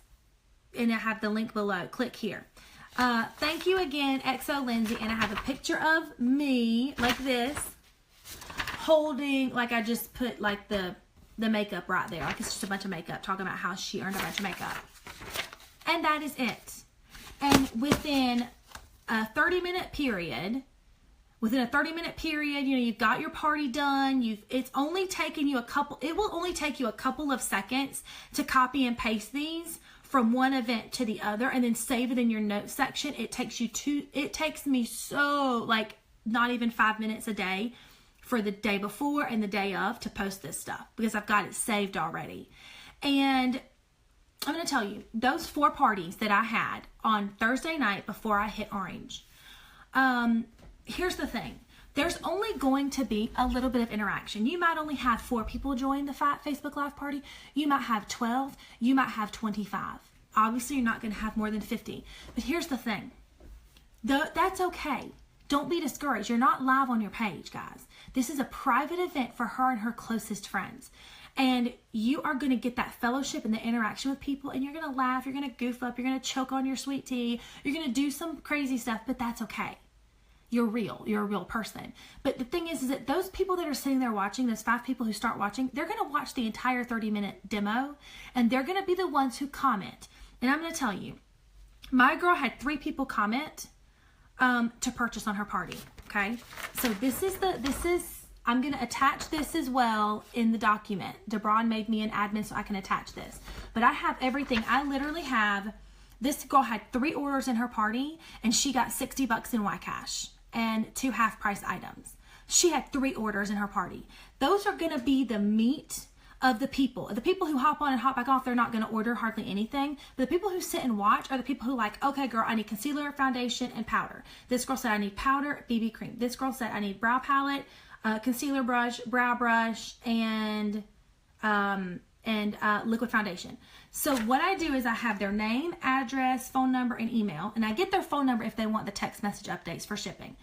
and I have the link below. Click here. Thank you again, XO Lindsay, and I have a picture of me like this, holding, like I just put like the makeup right there, like it's just a bunch of makeup, talking about how she earned a bunch of makeup. And that is it. And within a 30-minute period, you know, you've got your party done. It's only taken you it will only take you a couple of seconds to copy and paste these from one event to the other and then save it in your notes section. It takes me so, like, not even 5 minutes a day for the day before and the day of to post this stuff because I've got it saved already. And I'm going to tell you, those 4 parties that I had on Thursday night before I hit Orange, here's the thing. There's only going to be a little bit of interaction. You might only have 4 people join the Facebook Live party. You might have 12. You might have 25. Obviously, you're not going to have more than 50. But here's the thing. That's okay. Don't be discouraged. You're not live on your page, guys. This is a private event for her and her closest friends. And you are going to get that fellowship and the interaction with people, and you're going to laugh, you're going to goof up, you're going to choke on your sweet tea, you're going to do some crazy stuff, but that's okay. You're real. You're a real person. But the thing is that those people that are sitting there watching, those 5 people who start watching, they're going to watch the entire 30-minute demo, and they're going to be the ones who comment. And I'm going to tell you, my girl had 3 people comment to purchase on her party. Okay. So I'm going to attach this as well in the document. Debron made me an admin so I can attach this. But I have everything. I literally have, this girl had 3 orders in her party, and she got $60 in Ycash and 2 half-price items. She had 3 orders in her party. Those are going to be the meat of the people. The people who hop on and hop back off, they're not going to order hardly anything. But the people who sit and watch are the people who like, okay, girl, I need concealer, foundation, and powder. This girl said, I need powder, BB cream. This girl said, I need brow palette, concealer brush, brow brush, and liquid foundation. So what I do is I have their name, address, phone number, and email. And I get their phone number if they want the text message updates for shipping.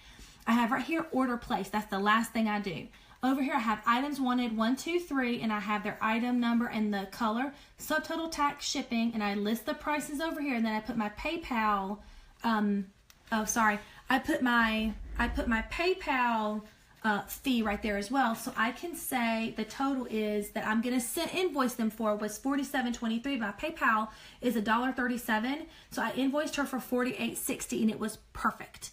I have right here order placed. That's the last thing I do. Over here I have items wanted 1, 2, 3, and I have their item number and the color, subtotal, tax, shipping, and I list the prices over here, and then I put my PayPal. I put my PayPal fee right there as well, so I can say the total is that I'm gonna invoice them for was $47.23. My PayPal is $1.37, so I invoiced her for $48.60, and it was perfect.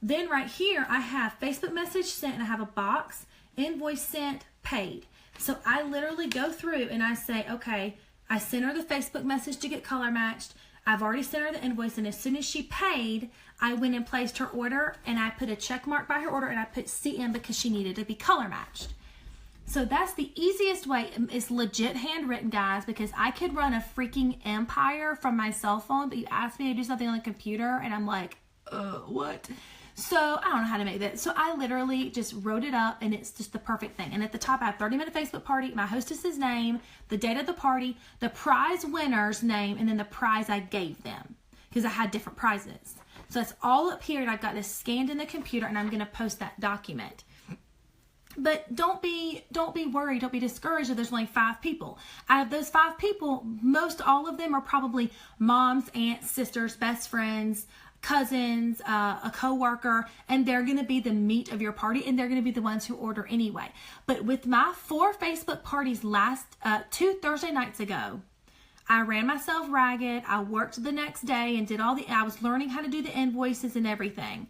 Then right here I have Facebook message sent, and I have a box, invoice sent, paid. So I literally go through and I say, okay, I sent her the Facebook message to get color matched. I've already sent her the invoice, and as soon as she paid, I went and placed her order, and I put a check mark by her order, and I put CM because she needed to be color matched. So that's the easiest way. It's legit handwritten, guys, because I could run a freaking empire from my cell phone, but you asked me to do something on the computer, and I'm like, what? So I don't know how to make that. So I literally just wrote it up, and it's just the perfect thing. And at the top, I have 30-minute Facebook party, my hostess's name, the date of the party, the prize winner's name, and then the prize I gave them, because I had different prizes. So that's all up here, and I've got this scanned in the computer, and I'm going to post that document. But don't be worried, don't be discouraged if there's only 5 people. Out of those 5 people, most all of them are probably moms, aunts, sisters, best friends, cousins, a co-worker, and they're going to be the meat of your party, and they're going to be the ones who order anyway. But with my 4 Facebook parties last 2 Thursday nights ago, I ran myself ragged. I worked the next day and did I was learning how to do the invoices and everything.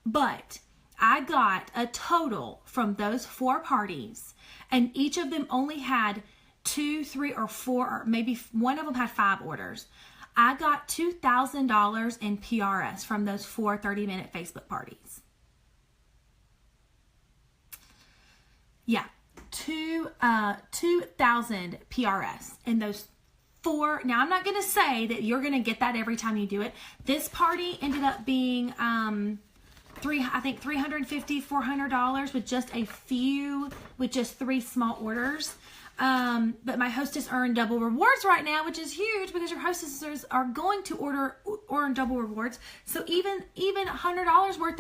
But I got a total from those 4 parties, and each of them only had 2, 3, or 4, or maybe one of them had 5 orders. I got $2,000 in PRS from those 4 30-minute Facebook parties. Yeah, 2,000 PRS in those 4. Now, I'm not going to say that you're going to get that every time you do it. This party ended up being $350, $400 with just 3 small orders. But my hostess earned double rewards right now, which is huge because your hostesses are going to earn double rewards. So even $100 worth,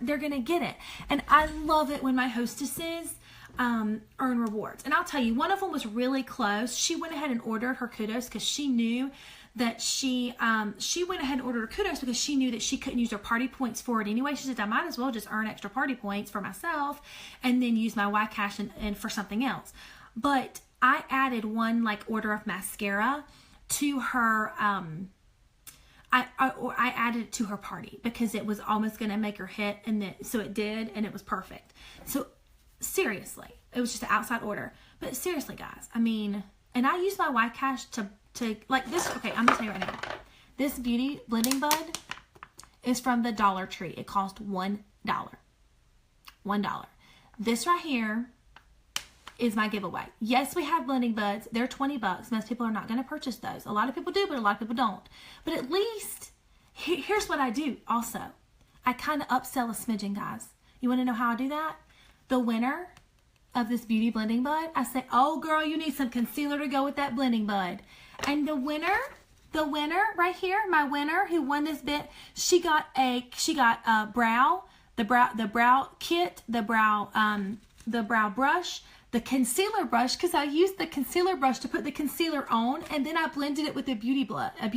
they're gonna get it. And I love it when my hostesses earn rewards. And I'll tell you, one of them was really close. She went ahead and ordered her kudos because she knew that she went ahead and ordered her kudos because she knew that she couldn't use her party points for it anyway. She said, I might as well just earn extra party points for myself and then use my Y-Cash and for something else. But I added one order of mascara to her. I added it to her party because it was almost going to make her hit, and so it did, and it was perfect. So seriously, it was just an outside order. But seriously, guys, I mean, and I used my Y-Cash to like this. Okay, I'm gonna tell you right now, this beauty blending bud is from the Dollar Tree. It cost $1. $1. This right here is my giveaway. Yes, we have blending buds. They're $20. Most people are not going to purchase those. A lot of people do, but a lot of people don't. But at least, here's what I do also. I kind of upsell a smidgen, guys. You want to know how I do that? The winner of this beauty blending bud, I say, oh girl, you need some concealer to go with that blending bud. And the winner right here, my winner who won this bit, she got a brow kit, the brow brush, the concealer brush, because I used the concealer brush to put the concealer on, and then I blended it with a beauty bud, and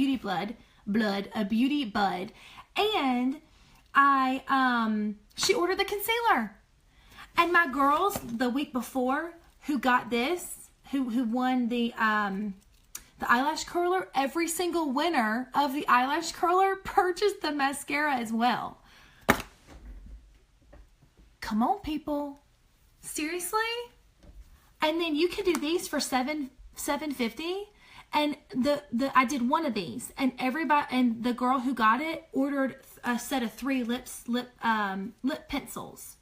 she ordered the concealer. And my girls the week before who got this, who won the eyelash curler, every single winner of the eyelash curler purchased the mascara as well. Come on, people. Seriously? And then you can do these for $7.50. And I did one of these, and the girl who got it ordered a set of 3 lip pencils.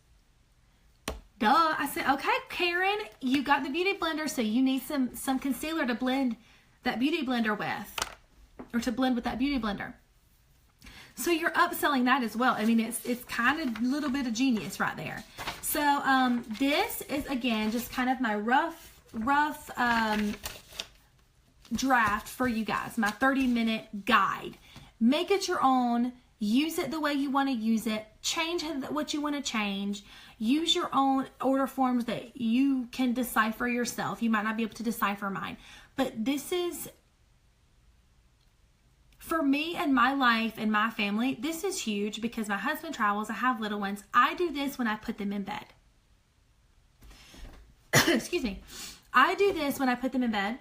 Duh. I said, okay, Karen, you got the beauty blender, so you need some concealer to blend that beauty blender with, or to blend with that beauty blender. So you're upselling that as well. I mean, it's kind of a little bit of genius right there. So this is, again, just kind of my rough draft for you guys, my 30-minute guide. Make it your own. Use it the way you want to use it. Change what you want to change. use your own order forms that you can decipher yourself. You might not be able to decipher mine, but this is, for me and my life and my family, this is huge because my husband travels. I have little ones. I do this when I put them in bed. Excuse me. I do this when I put them in bed.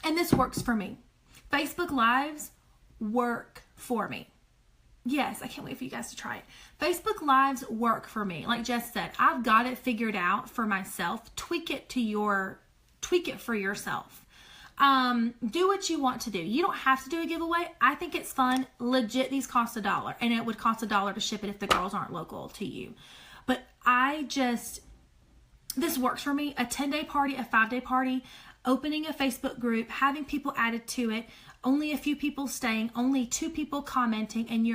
And this works for me. Facebook Lives work for me. Yes, I can't wait for you guys to try it. Facebook Lives work for me. Like Jess said, I've got it figured out for myself. Tweak it for yourself. Do what you want to do. You don't have to do a giveaway. I think it's fun. Legit, these cost $1, and it would cost $1 to ship it if the girls aren't local to you. But this works for me. A 10-day party, a 5-day party, opening a Facebook group, having people added to it, only a few people staying, only 2 people commenting, and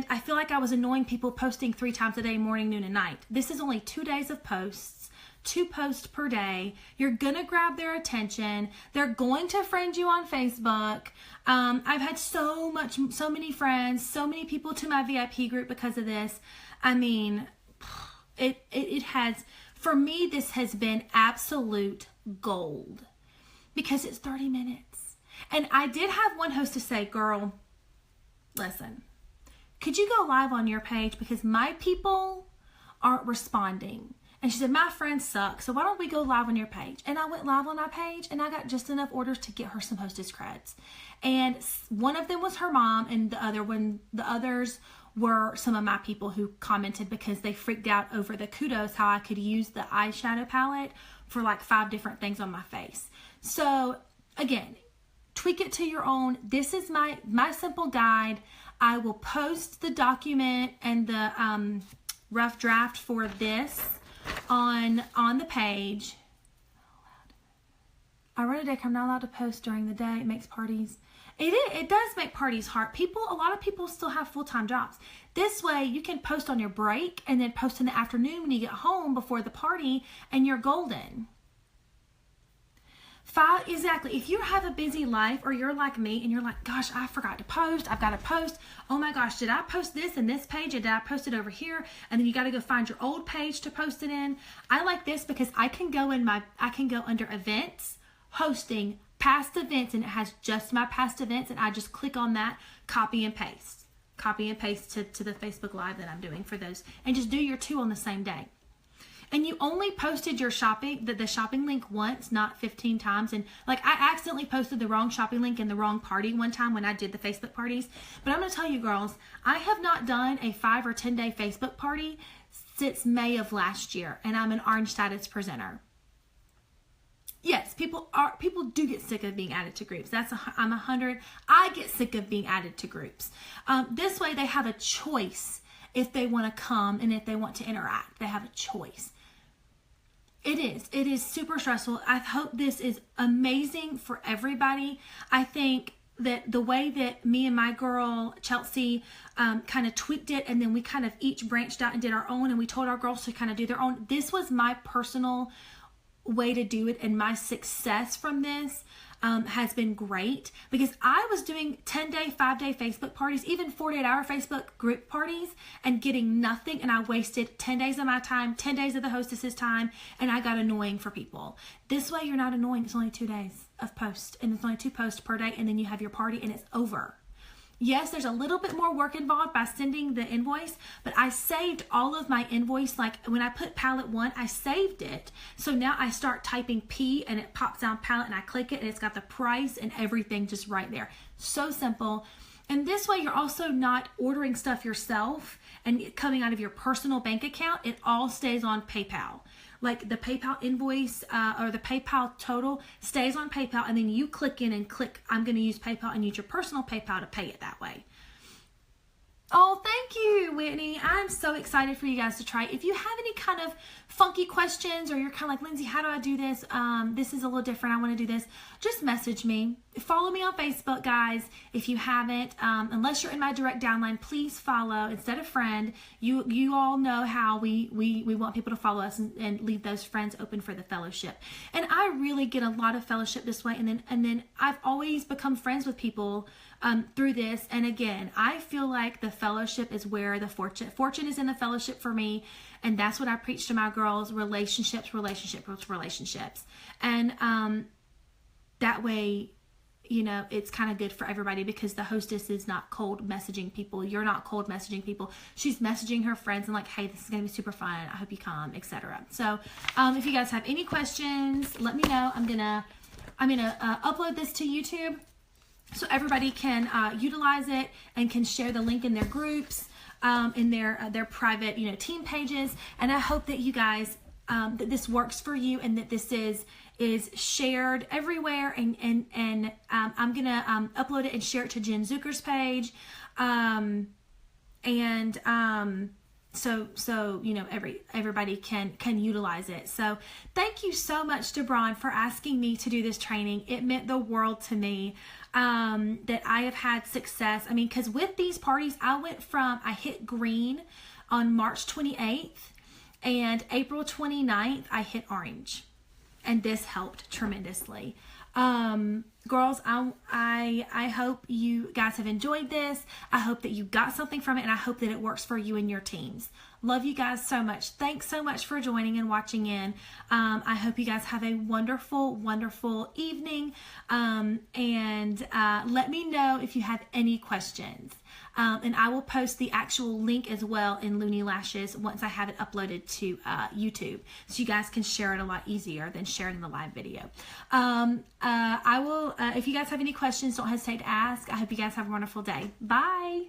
I feel like I was annoying people posting 3 times a day, morning, noon, and night. This is only 2 days of posts, 2 posts per day. You're going to grab their attention. They're going to friend you on Facebook. I've had so many friends, so many people to my VIP group because of this. I mean, it has, for me, this has been absolute gold because it's 30 minutes. And I did have one host to say, girl, listen, could you go live on your page because my people aren't responding? And she said, my friends suck, so why don't we go live on your page? And I went live on my page, and I got just enough orders to get her some Hostess creds. And one of them was her mom, and the others were some of my people who commented because they freaked out over the kudos, how I could use the eyeshadow palette for like 5 different things on my face. So again, tweak it to your own. This is my simple guide. I will post the document and the rough draft for this on the page. I run a daycare. I'm not allowed to post during the day. It makes parties. It does make parties hard. A lot of people still have full-time jobs. This way you can post on your break and then post in the afternoon when you get home before the party, and you're golden. Exactly. If you have a busy life, or you're like me and you're like, gosh, I forgot to post. I've got to post. Oh my gosh, did I post this in this page? Or did I post it over here? And then you got to go find your old page to post it in. I like this because I can go under events, hosting, past events, and it has just my past events, and I just click on that, copy and paste to the Facebook Live that I'm doing for those, and just do your 2 on the same day. And you only posted your shopping, the shopping link once, not 15 times. And like, I accidentally posted the wrong shopping link in the wrong party one time when I did the Facebook parties. But I'm going to tell you girls, I have not done a 5 or 10 day Facebook party since May of last year. And I'm an orange status presenter. Yes, people do get sick of being added to groups. I'm 100. I get sick of being added to groups. This way they have a choice if they want to come and if they want to interact. They have a choice. It is super stressful. I hope this is amazing for everybody. I think that the way that me and my girl Chelsea kind of tweaked it, and then we kind of each branched out and did our own, and we told our girls to kind of do their own. This was my personal way to do it, and my success from this has been great because I was doing 10-day, 5-day Facebook parties, even 48-hour Facebook group parties, and getting nothing, and I wasted 10 days of my time, 10 days of the hostess's time, and I got annoying for people. This way you're not annoying. It's only 2 days of posts, and it's only 2 posts per day, and then you have your party and it's over. Yes, there's a little bit more work involved by sending the invoice, but I saved all of my invoice. Like when I put palette 1, I saved it. So now I start typing P and it pops down palette, and I click it and it's got the price and everything just right there. So simple. And this way you're also not ordering stuff yourself and coming out of your personal bank account. It all stays on PayPal. Like the PayPal invoice or the PayPal total stays on PayPal, and then you click in and click, I'm going to use PayPal, and use your personal PayPal to pay it that way. Oh, thank you, Whitney. I'm so excited for you guys to try. If you have any kind of funky questions, or you're kind of like, Lindsay, how do I do this? This is a little different. I want to do this. Just message me. Follow me on Facebook, guys. If you haven't, unless you're in my direct downline, please follow instead of friend. You all know how we want people to follow us and leave those friends open for the fellowship. And I really get a lot of fellowship this way. And then I've always become friends with people through this. And again, I feel like the fellowship is where the fortune is in the fellowship for me. And that's what I preach to my girls: relationships. And that way, it's kind of good for everybody, because the hostess is not cold messaging people. You're not cold messaging people. She's messaging her friends and like, hey, this is going to be super fun. I hope you come, etc. So if you guys have any questions, let me know. I'm gonna upload this to YouTube so everybody can utilize it and can share the link in their groups, in their private team pages. And I hope that you guys that this works for you, and that this is shared everywhere. And I'm gonna upload it and share it to Jen Zucker's page, so everybody can utilize it. So thank you so much, Debron, for asking me to do this training. It meant the world to me that I have had success. I mean, because with these parties, I hit green on March 28th, and April 29th I hit orange, and this helped tremendously. Girls, I hope you guys have enjoyed this. I hope that you got something from it, and I hope that it works for you and your teams. Love you guys so much. Thanks so much for joining and watching in. I hope you guys have a wonderful, wonderful evening. And let me know if you have any questions. And I will post the actual link as well in Looney Lashes once I have it uploaded to YouTube, so you guys can share it a lot easier than sharing the live video. I will, if you guys have any questions, don't hesitate to ask. I hope you guys have a wonderful day. Bye.